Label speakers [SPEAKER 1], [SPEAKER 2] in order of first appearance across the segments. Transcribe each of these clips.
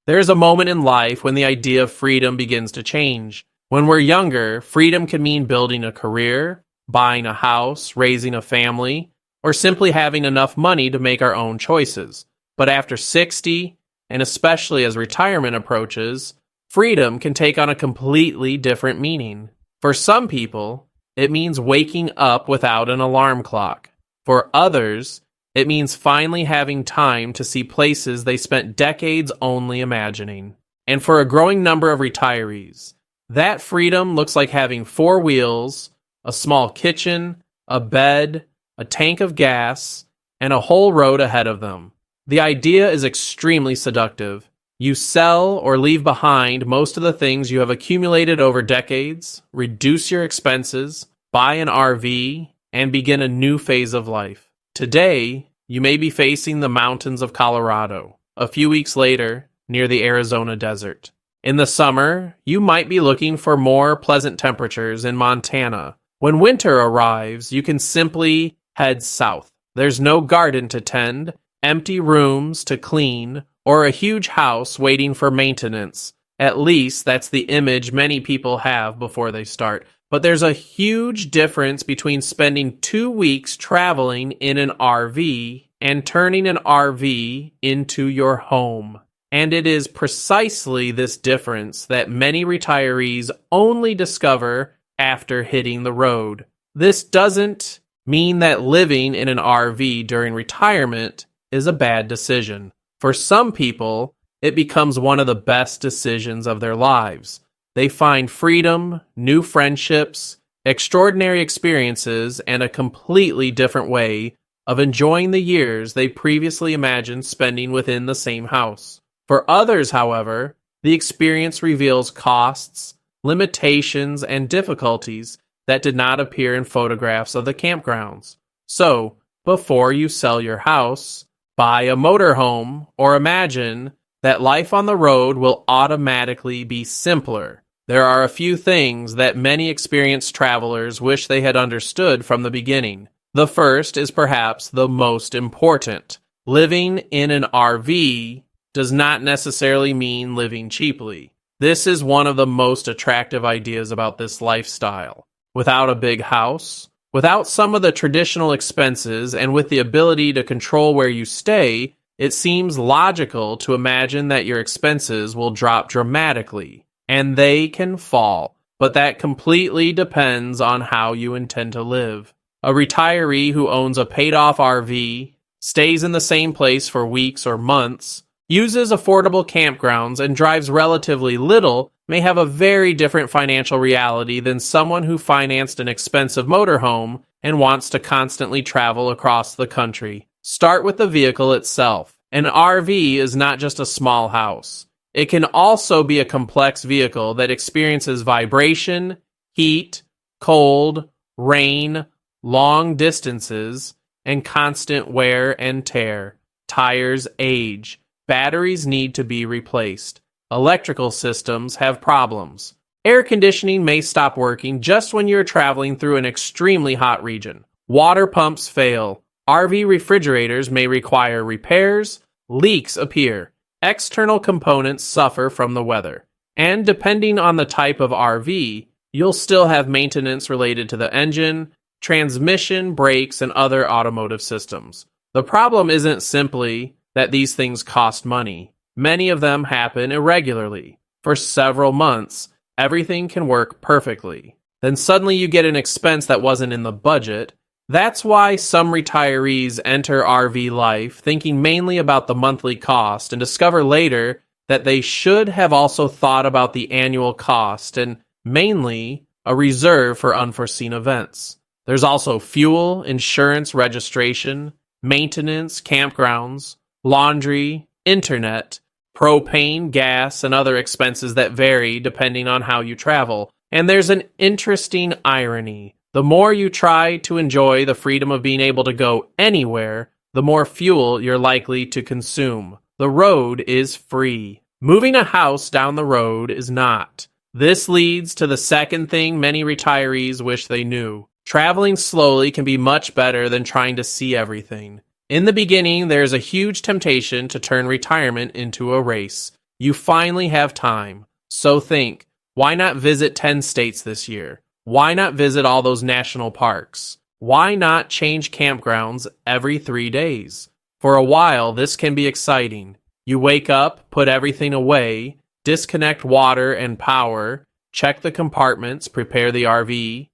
[SPEAKER 1] There's a moment in life when the idea of freedom begins to change. When we're younger, freedom can mean building a career, buying a house, raising a family, or simply having enough money to make our own choices. But after 60, and especially as retirement approaches, freedom can take on a completely different meaning. For some people, it means waking up without an alarm clock. For others, it means finally having time to see places they spent decades only imagining. And for a growing number of retirees, that freedom looks like having 4 wheels, a small kitchen, a bed, a tank of gas, and a whole road ahead of them. The idea is extremely seductive. You sell or leave behind most of the things you have accumulated over decades, reduce your expenses, buy an RV, and begin a new phase of life. Today, you may be facing the mountains of Colorado. A few weeks later, near the Arizona desert. In the summer, you might be looking for more pleasant temperatures in Montana. When winter arrives, you can simply head south. There's no garden to tend, empty rooms to clean, or a huge house waiting for maintenance. At least that's the image many people have before they start. But there's a huge difference between spending 2 weeks traveling in an RV and turning an RV into your home. And it is precisely this difference that many retirees only discover after hitting the road. This doesn't mean that living in an RV during retirement is a bad decision. For some people, it becomes one of the best decisions of their lives. They find freedom, new friendships, extraordinary experiences, and a completely different way of enjoying the years they previously imagined spending within the same house. For others, however, the experience reveals costs, limitations, and difficulties that did not appear in photographs of the campgrounds. So, before you sell your house, buy a motorhome, or imagine that life on the road will automatically be simpler. There are a few things that many experienced travelers wish they had understood from the beginning. The first is perhaps the most important. Living in an RV does not necessarily mean living cheaply. This is one of the most attractive ideas about this lifestyle. Without a big house, without some of the traditional expenses, and with the ability to control where you stay, it seems logical to imagine that your expenses will drop dramatically, and they can fall, but that completely depends on how you intend to live. A retiree who owns a paid-off RV, stays in the same place for weeks or months, uses affordable campgrounds, and drives relatively little may have a very different financial reality than someone who financed an expensive motorhome and wants to constantly travel across the country. Start with the vehicle itself. An RV is not just a small house. It can also be a complex vehicle that experiences vibration, heat, cold, rain, long distances, and constant wear and tear. Tires age. Batteries need to be replaced. Electrical systems have problems. Air conditioning may stop working just when you're traveling through an extremely hot region. Water pumps fail. RV refrigerators may require repairs. Leaks appear. External components suffer from the weather. And depending on the type of RV, you'll still have maintenance related to the engine, transmission, brakes, and other automotive systems. The problem isn't simply that these things cost money. Many of them happen irregularly. For several months, everything can work perfectly. Then suddenly you get an expense that wasn't in the budget. That's why some retirees enter RV life thinking mainly about the monthly cost and discover later that they should have also thought about the annual cost and mainly a reserve for unforeseen events. There's also fuel, insurance, registration, maintenance, campgrounds, laundry, internet, propane, gas, and other expenses that vary depending on how you travel. And there's an interesting irony. The more you try to enjoy the freedom of being able to go anywhere, the more fuel you're likely to consume. The road is free. Moving a house down the road is not. This leads to the second thing many retirees wish they knew. Traveling slowly can be much better than trying to see everything. In the beginning, there's a huge temptation to turn retirement into a race. You finally have time. So think, why not visit 10 states this year? Why not visit all those national parks? Why not change campgrounds every 3 days? For a while, this can be exciting. You wake up, put everything away, disconnect water and power, check the compartments, prepare the RV,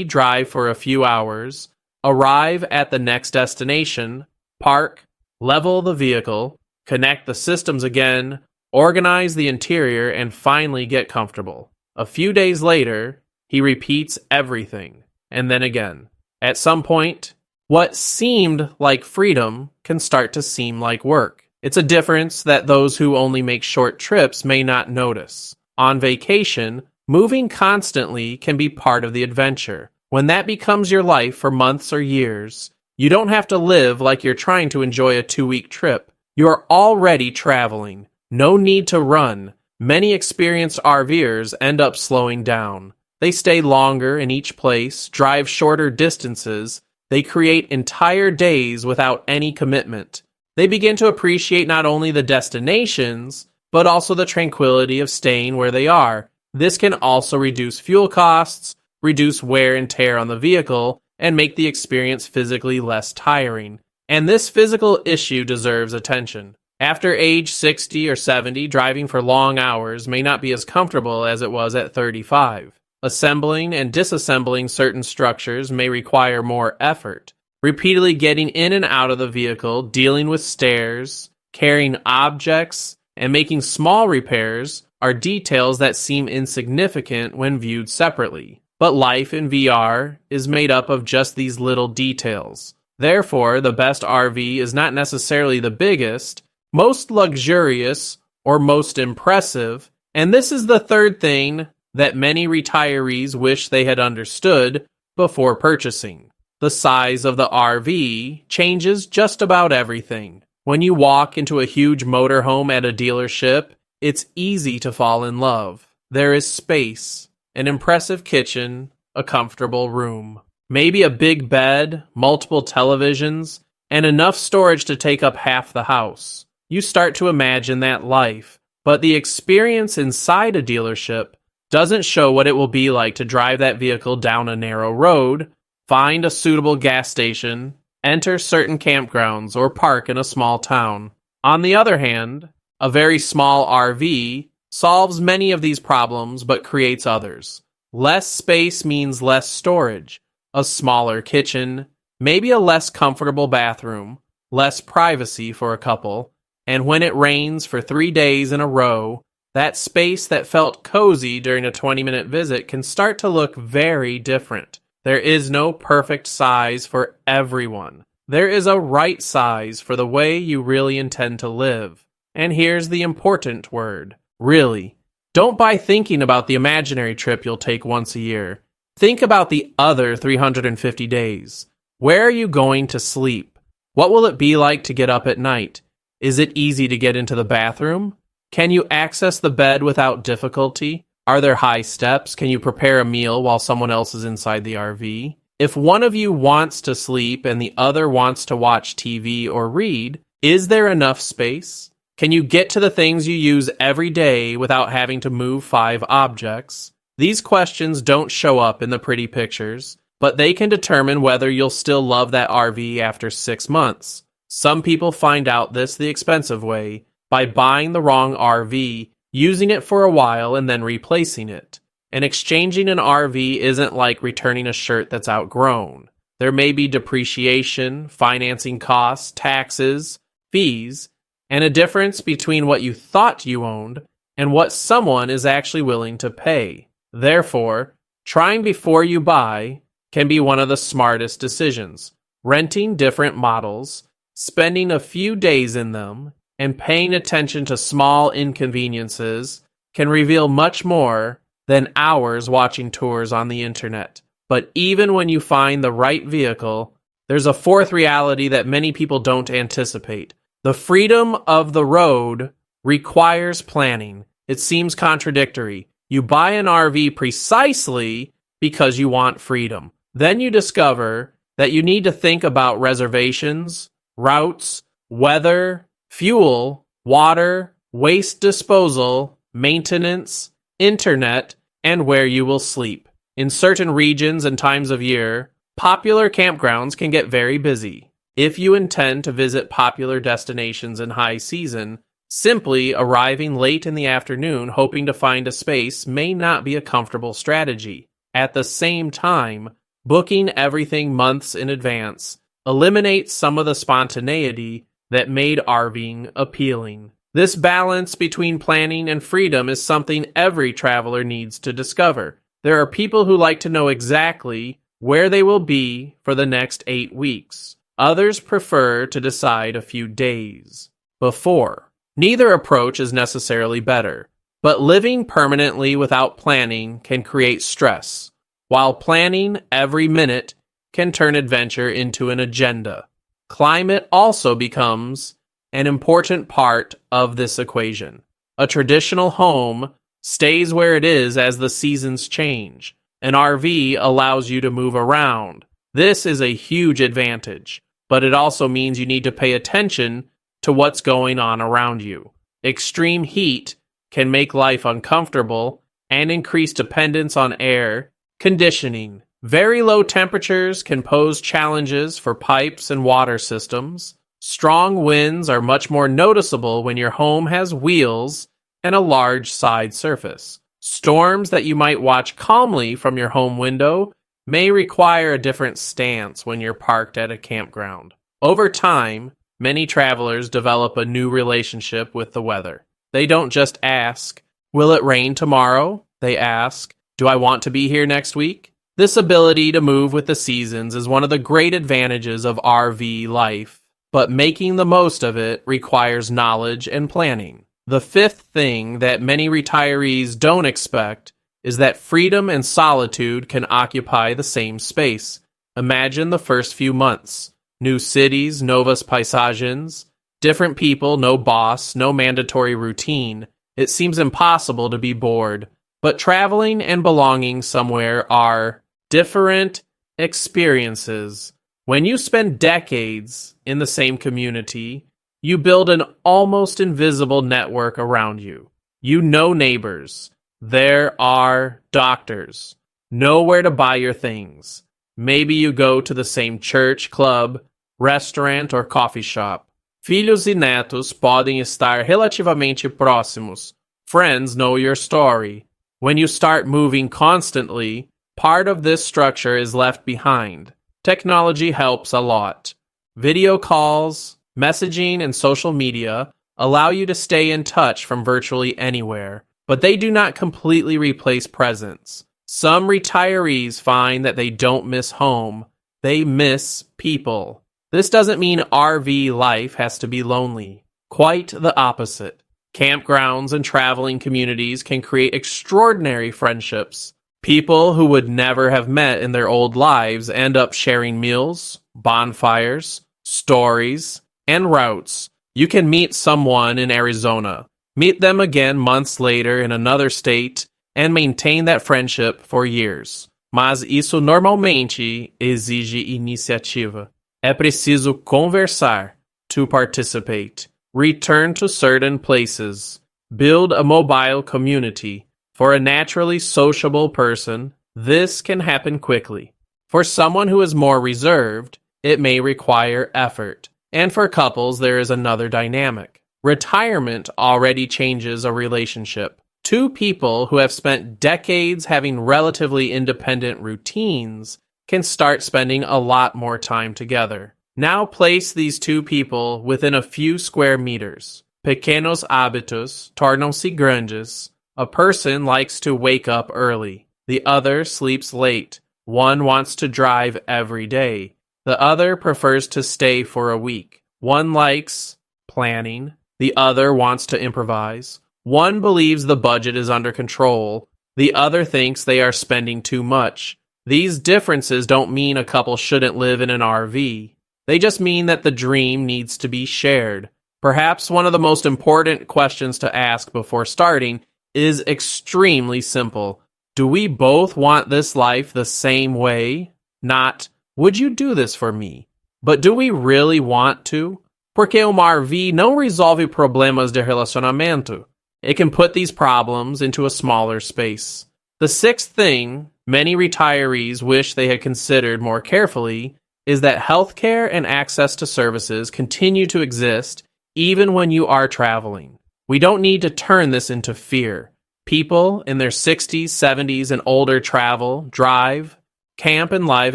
[SPEAKER 1] drive for a few hours, arrive at the next destination, park, level the vehicle, connect the systems again, organize the interior, and finally get comfortable. A few days later, he repeats everything, and then again. At some point, what seemed like freedom can start to seem like work. It's a difference that those who only make short trips may not notice. On vacation, moving constantly can be part of the adventure. When that becomes your life for months or years, you don't have to live like you're trying to enjoy a 2-week trip. You are already traveling. No need to run. Many experienced RVers end up slowing down. They stay longer in each place, drive shorter distances. They create entire days without any commitment. They begin to appreciate not only the destinations, but also the tranquility of staying where they are. This can also reduce fuel costs, reduce wear and tear on the vehicle, and make the experience physically less tiring. And this physical issue deserves attention. After age 60 or 70, driving for long hours may not be as comfortable as it was at 35. Assembling and disassembling certain structures may require more effort. Repeatedly getting in and out of the vehicle, dealing with stairs, carrying objects, and making small repairs are details that seem insignificant when viewed separately. But life in VR is made up of just these little details. Therefore, the best RV is not necessarily the biggest, most luxurious, or most impressive. And this is the third thing that many retirees wish they had understood before purchasing. The size of the RV changes just about everything. When you walk into a huge motorhome at a dealership, it's easy to fall in love. There is space, an impressive kitchen, a comfortable room, maybe a big bed, multiple televisions, and enough storage to take up half the house. You start to imagine that life, but the experience inside a dealership doesn't show what it will be like to drive that vehicle down a narrow road, find a suitable gas station, enter certain campgrounds, or park in a small town. On the other hand, a very small RV solves many of these problems but creates others. Less space means less storage, a smaller kitchen, maybe a less comfortable bathroom, less privacy for a couple, and when it rains for 3 days in a row, that space that felt cozy during a 20-minute visit can start to look very different. There is no perfect size for everyone. There is a right size for the way you really intend to live. And here's the important word, really. Don't buy thinking about the imaginary trip you'll take once a year. Think about the other 350 days. Where are you going to sleep? What will it be like to get up at night? Is it easy to get into the bathroom? Can you access the bed without difficulty? Are there high steps? Can you prepare a meal while someone else is inside the RV? If one of you wants to sleep and the other wants to watch TV or read, is there enough space? Can you get to the things you use every day without having to move 5 objects? These questions don't show up in the pretty pictures, but they can determine whether you'll still love that RV after 6 months. Some people find out this the expensive way, by buying the wrong RV, using it for a while, and then replacing it. And exchanging an RV isn't like returning a shirt that's outgrown. There may be depreciation, financing costs, taxes, fees, and a difference between what you thought you owned and what someone is actually willing to pay. Therefore, trying before you buy can be one of the smartest decisions. Renting different models, spending a few days in them, and paying attention to small inconveniences can reveal much more than hours watching tours on the internet. But even when you find the right vehicle, there's a fourth reality that many people don't anticipate. The freedom of the road requires planning. It seems contradictory. You buy an RV precisely because you want freedom. Then you discover that you need to think about reservations, routes, weather, fuel, water, waste disposal, maintenance, internet, and where you will sleep. In certain regions and times of year, popular campgrounds can get very busy. If you intend to visit popular destinations in high season, simply arriving late in the afternoon hoping to find a space may not be a comfortable strategy. At the same time, booking everything months in advance eliminates some of the spontaneity that made RVing appealing. This balance between planning and freedom is something every traveler needs to discover. There are people who like to know exactly where they will be for the next 8 weeks. Others prefer to decide a few days before. Neither approach is necessarily better, but living permanently without planning can create stress, while planning every minute can turn adventure into an agenda. Climate also becomes an important part of this equation. A traditional home stays where it is as the seasons change. An RV allows you to move around. This is a huge advantage, but it also means you need to pay attention to what's going on around you. Extreme heat can make life uncomfortable and increase dependence on air conditioning. Very low temperatures can pose challenges for pipes and water systems. Strong winds are much more noticeable when your home has wheels and a large side surface. Storms that you might watch calmly from your home window may require a different stance when you're parked at a campground. Over time, many travelers develop a new relationship with the weather. They don't just ask, "Will it rain tomorrow?" They ask, "Do I want to be here next week?" This ability to move with the seasons is one of the great advantages of RV life, but making the most of it requires knowledge and planning. The fifth thing that many retirees don't expect is that freedom and solitude can occupy the same space. Imagine the first few months. New cities, novas paisagens, different people, no boss, no mandatory routine. It seems impossible to be bored. But traveling and belonging somewhere are different experiences. When you spend decades in the same community, you build an almost invisible network around you. You know neighbors. There are doctors. Know where to buy your things. Maybe you go to the same church, club, restaurant, or coffee shop. Filhos e netos podem estar relativamente próximos. Friends know your story. When you start moving constantly, part of this structure is left behind. Technology helps a lot. Video calls, messaging, and social media allow you to stay in touch from virtually anywhere, but they do not completely replace presence. Some retirees find that they don't miss home, they miss people. This doesn't mean RV life has to be lonely. Quite the opposite. Campgrounds and traveling communities can create extraordinary friendships. People who would never have met in their old lives end up sharing meals, bonfires, stories, and routes. You can meet someone in Arizona, meet them again months later in another state, and maintain that friendship for years. Mas isso normalmente exige iniciativa. É preciso conversar to participate. Return to certain places. Build a mobile community. For a naturally sociable person, this can happen quickly. For someone who is more reserved, it may require effort. And for couples, there is another dynamic. Retirement already changes a relationship. Two people who have spent decades having relatively independent routines can start spending a lot more time together. Now place these two people within a few square meters. Pequenos hábitos tornam-se grandes. A person likes to wake up early. The other sleeps late. One wants to drive every day. The other prefers to stay for a week. One likes planning. The other wants to improvise. One believes the budget is under control. The other thinks they are spending too much. These differences don't mean a couple shouldn't live in an RV. They just mean that the dream needs to be shared. Perhaps one of the most important questions to ask before starting is extremely simple. Do we both want this life the same way? Not, would you do this for me? But do we really want to? Porque uma RV não resolve problemas de relacionamento. It can put these problems into a smaller space. The sixth thing many retirees wish they had considered more carefully is that healthcare and access to services continue to exist even when you are traveling. We don't need to turn this into fear. People in their 60s, 70s, and older travel, drive, camp, and live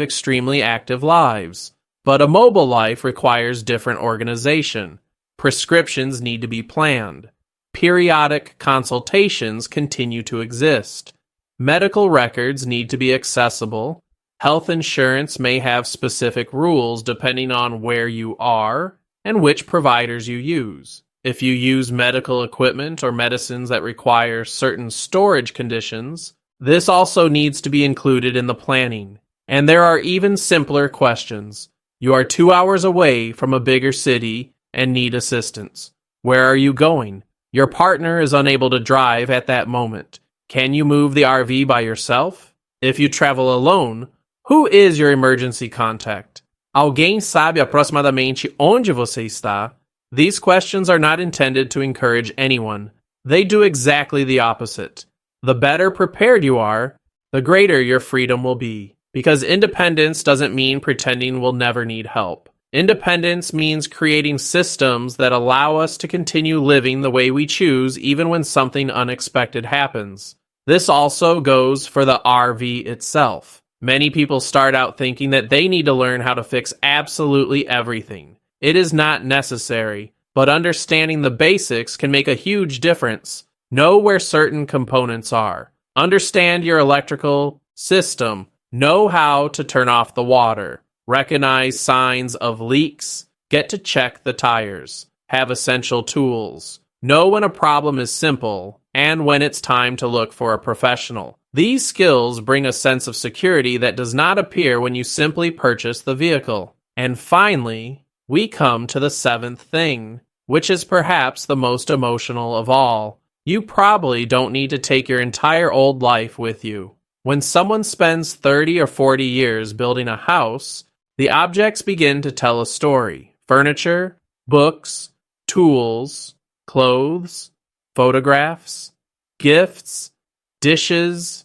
[SPEAKER 1] extremely active lives. But a mobile life requires different organization. Prescriptions need to be planned. Periodic consultations continue to exist. Medical records need to be accessible. Health insurance may have specific rules depending on where you are and which providers you use. If you use medical equipment or medicines that require certain storage conditions, this also needs to be included in the planning. And there are even simpler questions. You are 2 hours away from a bigger city and need assistance. Where are you going? Your partner is unable to drive at that moment. Can you move the RV by yourself? If you travel alone, who is your emergency contact? Alguém sabe aproximadamente onde você está? These questions are not intended to encourage anyone. They do exactly the opposite. The better prepared you are, the greater your freedom will be. Because independence doesn't mean pretending we'll never need help. Independence means creating systems that allow us to continue living the way we choose even when something unexpected happens. This also goes for the RV itself. Many people start out thinking that they need to learn how to fix absolutely everything. It is not necessary, but understanding the basics can make a huge difference. Know where certain components are. Understand your electrical system. Know how to turn off the water. Recognize signs of leaks. Get to check the tires. Have essential tools. Know when a problem is simple and when it's time to look for a professional. These skills bring a sense of security that does not appear when you simply purchase the vehicle. And finally, we come to the seventh thing, which is perhaps the most emotional of all. You probably don't need to take your entire old life with you. When someone spends 30 or 40 years building a house, the objects begin to tell a story. Furniture, books, tools, clothes, photographs, gifts, dishes,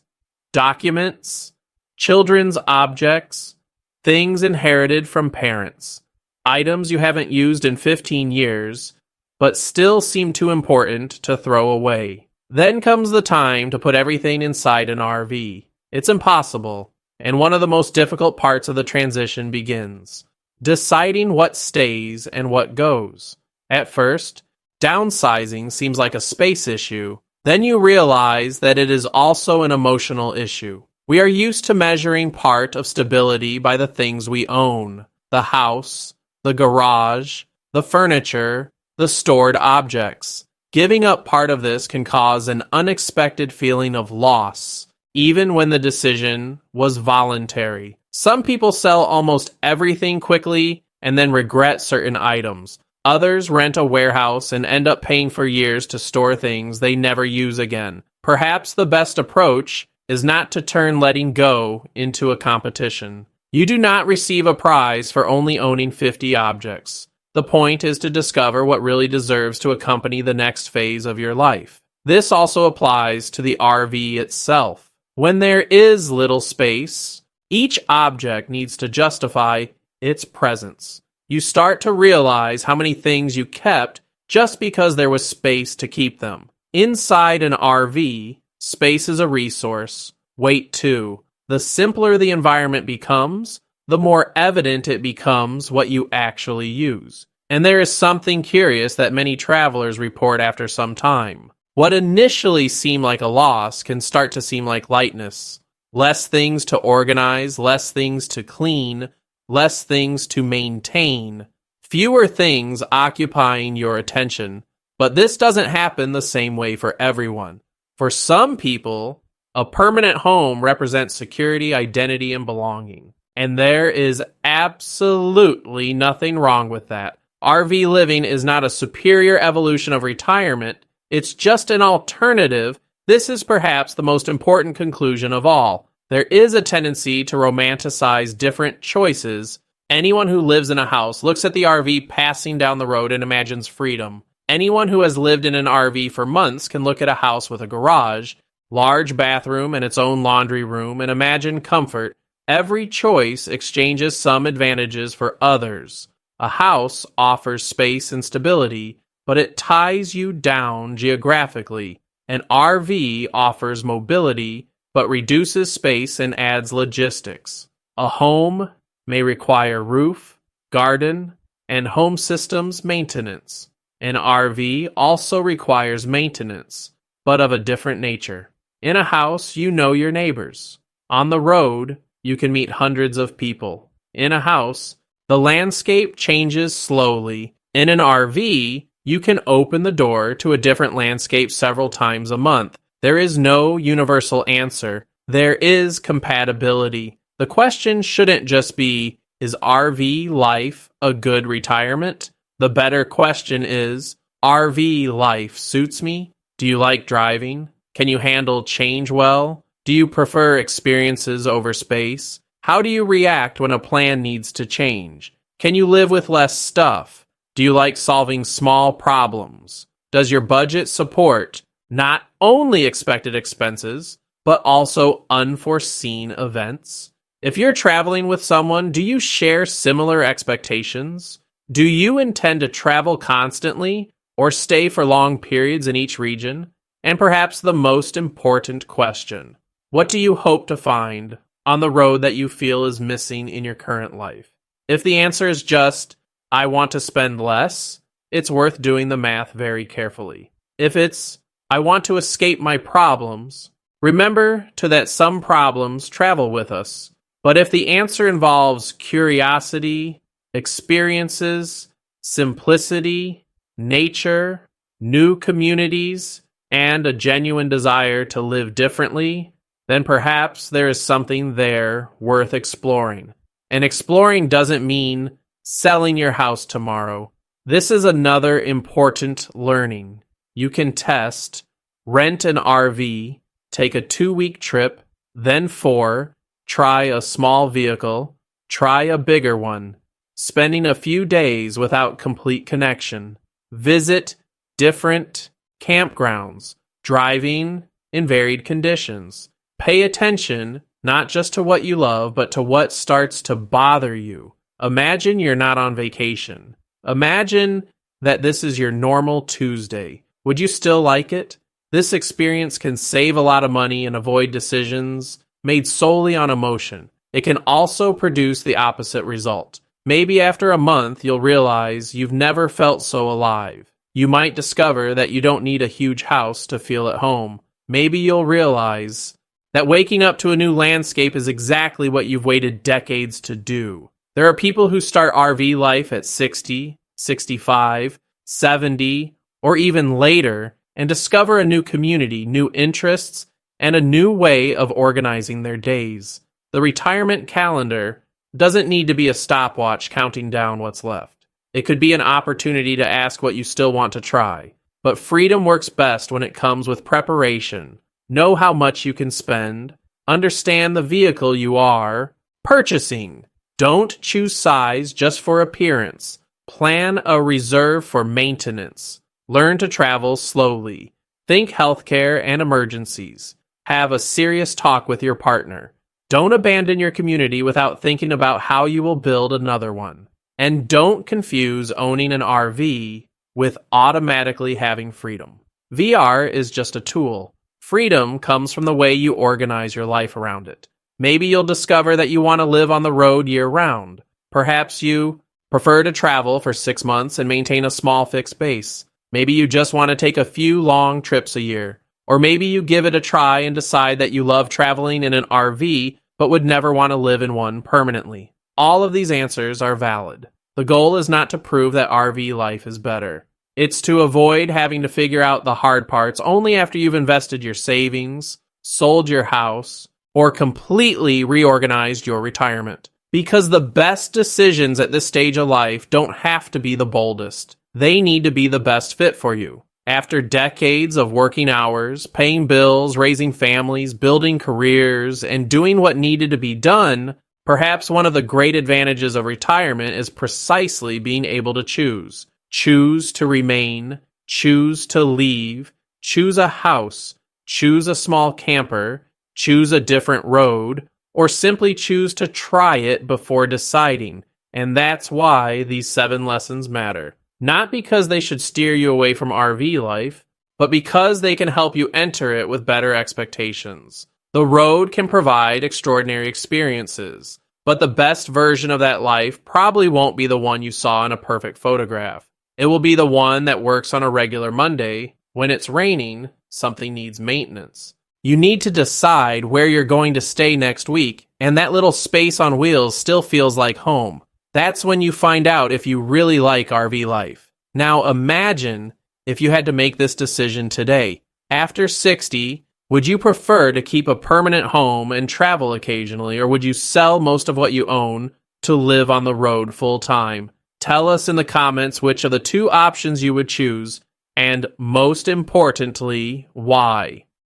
[SPEAKER 1] documents, children's objects, things inherited from parents, items you haven't used in 15 years, but still seem too important to throw away. Then comes the time to put everything inside an RV. It's impossible, and one of the most difficult parts of the transition begins. Deciding what stays and what goes. At first, downsizing seems like a space issue. Then you realize that it is also an emotional issue. We are used to measuring part of stability by the things we own. The house, the garage, the furniture, the stored objects. Giving up part of this can cause an unexpected feeling of loss, even when the decision was voluntary. Some people sell almost everything quickly and then regret certain items. Others rent a warehouse and end up paying for years to store things they never use again. Perhaps the best approach is not to turn letting go into a competition. You do not receive a prize for only owning 50 objects. The point is to discover what really deserves to accompany the next phase of your life. This also applies to the RV itself. When there is little space, each object needs to justify its presence. You start to realize how many things you kept just because there was space to keep them. Inside an RV, space is a resource. Weight too. The simpler the environment becomes, the more evident it becomes what you actually use. And there is something curious that many travelers report after some time. What initially seemed like a loss can start to seem like lightness. Less things to organize, less things to clean, less things to maintain, fewer things occupying your attention. But this doesn't happen the same way for everyone. For some people, a permanent home represents security, identity, and belonging. And there is absolutely nothing wrong with that. RV living is not a superior evolution of retirement, it's just an alternative. This is perhaps the most important conclusion of all. There is a tendency to romanticize different choices, Anyone who lives in a house looks at the RV passing down the road and imagines freedom. Anyone who has lived in an RV for months can look at a house with a garage, large bathroom, and its own laundry room and imagine comfort. Every choice exchanges some advantages for others. A house offers space and stability, but it ties you down geographically. An RV offers mobility, but reduces space and adds logistics. A home may require roof, garden, and home systems maintenance. An RV also requires maintenance, but of a different nature. In a house, you know your neighbors. On the road, you can meet hundreds of people. In a house, the landscape changes slowly. In an RV, you can open the door to a different landscape several times a month. There is no universal answer. There is compatibility. The question shouldn't just be, is RV life a good retirement? The better question is, RV life suits me? Do you like driving? Can you handle change well? Do you prefer experiences over space? How do you react when a plan needs to change? Can you live with less stuff? Do you like solving small problems? Does your budget support not only expected expenses, but also unforeseen events? If you're traveling with someone, do you share similar expectations? Do you intend to travel constantly or stay for long periods in each region? And perhaps the most important question, what do you hope to find on the road that you feel is missing in your current life? If the answer is just, I want to spend less, it's worth doing the math very carefully. If it's, I want to escape my problems, remember that some problems travel with us. But if the answer involves curiosity, experiences, simplicity, nature, new communities, and a genuine desire to live differently, then perhaps there is something there worth exploring. And exploring doesn't mean selling your house tomorrow. This is another important learning. You can test, rent an RV, take a 2-week trip, then 4, try a small vehicle, try a bigger one, spending a few days without complete connection, visit different campgrounds, driving in varied conditions. Pay attention not just to what you love, but to what starts to bother you. Imagine you're not on vacation. Imagine that this is your normal Tuesday. Would you still like it? This experience can save a lot of money and avoid decisions made solely on emotion. It can also produce the opposite result. Maybe after a month, you'll realize you've never felt so alive. You might discover that you don't need a huge house to feel at home. Maybe you'll realize that waking up to a new landscape is exactly what you've waited decades to do. There are people who start RV life at 60, 65, 70, or even later and discover a new community, new interests, and a new way of organizing their days. The retirement calendar doesn't need to be a stopwatch counting down what's left. It could be an opportunity to ask what you still want to try. But freedom works best when it comes with preparation. Know how much you can spend. Understand the vehicle you are purchasing. Don't choose size just for appearance. Plan a reserve for maintenance. Learn to travel slowly. Think healthcare and emergencies. Have a serious talk with your partner. Don't abandon your community without thinking about how you will build another one. And don't confuse owning an RV with automatically having freedom. VR is just a tool. Freedom comes from the way you organize your life around it. Maybe you'll discover that you want to live on the road year-round. Perhaps you prefer to travel for 6 months and maintain a small fixed base. Maybe you just want to take a few long trips a year. Or maybe you give it a try and decide that you love traveling in an RV but would never want to live in one permanently. All of these answers are valid. The goal is not to prove that RV life is better. It's to avoid having to figure out the hard parts only after you've invested your savings, sold your house, or completely reorganized your retirement. Because the best decisions at this stage of life don't have to be the boldest. They need to be the best fit for you. After decades of working hours, paying bills, raising families, building careers, and doing what needed to be done, Perhaps one of the great advantages of retirement is precisely being able to choose. Choose to remain, choose to leave, choose a house, choose a small camper, choose a different road, or simply choose to try it before deciding. And that's why these 7 lessons matter. Not because they should steer you away from RV life, but because they can help you enter it with better expectations. The road can provide extraordinary experiences, but the best version of that life probably won't be the one you saw in a perfect photograph. It will be the one that works on a regular Monday. When it's raining, something needs maintenance. You need to decide where you're going to stay next week, and that little space on wheels still feels like home. That's when you find out if you really like RV life. Now imagine if you had to make this decision today. After 60, would you prefer to keep a permanent home and travel occasionally, or would you sell most of what you own to live on the road full time? Tell us in the comments which of the 2 options you would choose, and most importantly, why.